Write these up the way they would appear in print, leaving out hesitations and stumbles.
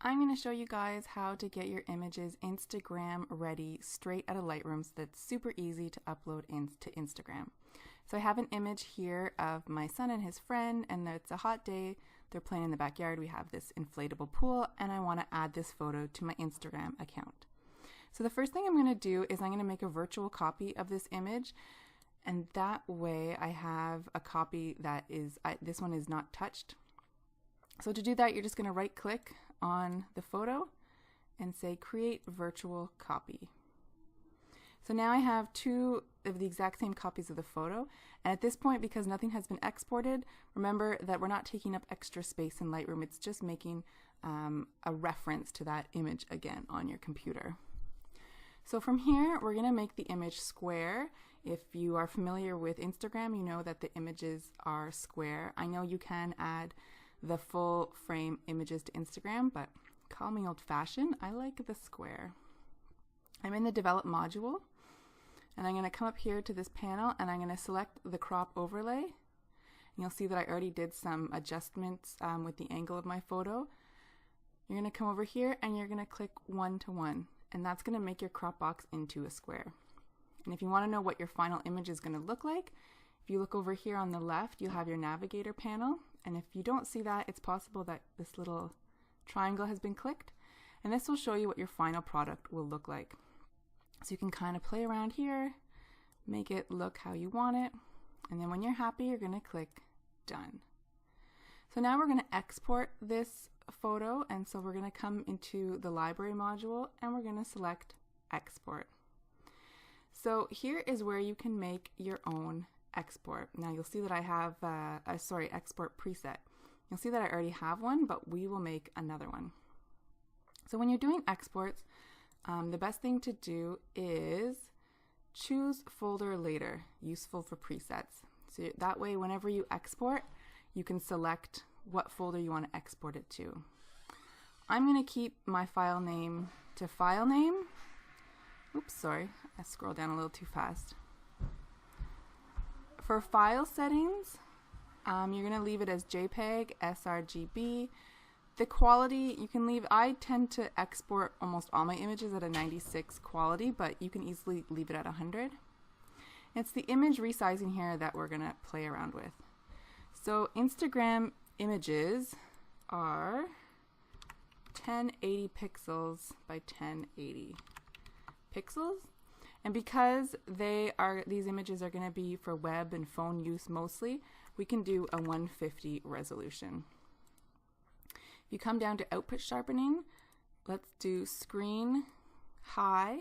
I'm going to show you guys how to get your images Instagram ready straight out of Lightroom so that's super easy to upload into Instagram. So I have an image here of my son and his friend, and it's a hot day. They're playing in the backyard. We have this inflatable pool, and I want to add this photo to my Instagram account. So the first thing I'm going to do is I'm going to make a virtual copy of this image, and that way I have a copy that is, this one is not touched. So to do that, you're just going to right click on the photo and say create virtual copy. So now I have two of the exact same copies of the photo, and at this point, because nothing has been exported, remember that we're not taking up extra space in Lightroom. It's just making a reference to that image again on your computer. So from here, we're going to make the image square. If you are familiar with Instagram, you know that the images are square. I know you can add the full frame images to Instagram, but call me old-fashioned. I like the square. I'm in the develop module, and I'm going to come up here to this panel, and I'm going to select the crop overlay. And you'll see that I already did some adjustments with the angle of my photo. You're going to come over here and you're going to click 1:1, and that's going to make your crop box into a square. And if you want to know what your final image is going to look like, if you look over here on the left, you'll have your navigator panel. And if you don't see that, it's possible that this little triangle has been clicked. And this will show you what your final product will look like. So you can kind of play around here, make it look how you want it. And then when you're happy, you're going to click done. So now we're going to export this photo. And so we're going to come into the library module and we're going to select export. So here is where you can make your own export. Now you'll see that I have export preset. You'll see that I already have one, but we will make another one. So when you're doing exports, the best thing to do is choose folder later, useful for presets. So that way whenever you export, you can select what folder you want to export it to. I'm going to keep my file name to file name. Oops, sorry, I scrolled down a little too fast. For file settings, you're going to leave it as JPEG, sRGB. The quality you can leave, I tend to export almost all my images at a 96 quality, but you can easily leave it at 100. It's the image resizing here that we're going to play around with. So Instagram images are 1080 pixels by 1080 pixels. And because these images are going to be for web and phone use mostly, we can do a 150 resolution. If you come down to output sharpening, let's do screen high.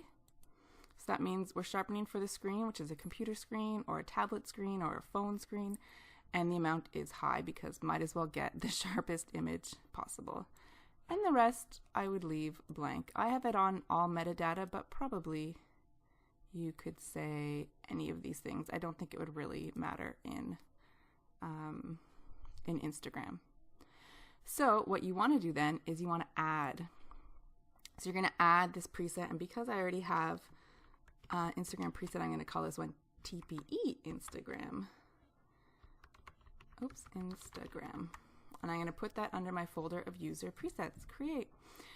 So that means we're sharpening for the screen, which is a computer screen or a tablet screen or a phone screen, and the amount is high because might as well get the sharpest image possible. And the rest I would leave blank. I have it on all metadata, but probably you could say any of these things. I don't think it would really matter in Instagram. So what you want to do then is you want to add. So you're going to add this preset, and because I already have Instagram preset, I'm going to call this one TPE Instagram. Oops, Instagram. And I'm going to put that under my folder of user presets, create.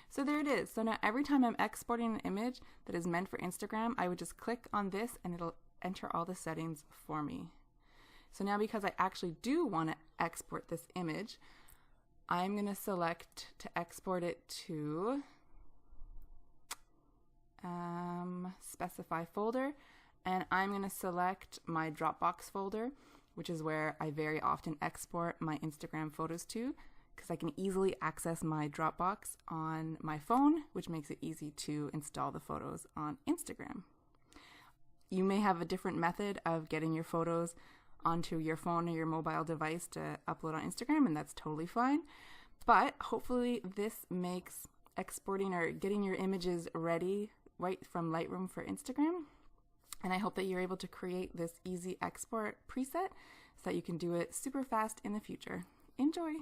So there it is. So now every time I'm exporting an image that is meant for Instagram, I would just click on this and it'll enter all the settings for me. So now because I actually do want to export this image, I'm going to select to export it to specify folder, and I'm going to select my Dropbox folder, which is where I very often export my Instagram photos to, because I can easily access my Dropbox on my phone, which makes it easy to install the photos on Instagram. You may have a different method of getting your photos onto your phone or your mobile device to upload on Instagram, and that's totally fine. But hopefully this makes exporting or getting your images ready right from Lightroom for Instagram. And I hope that you're able to create this easy export preset so that you can do it super fast in the future. Enjoy!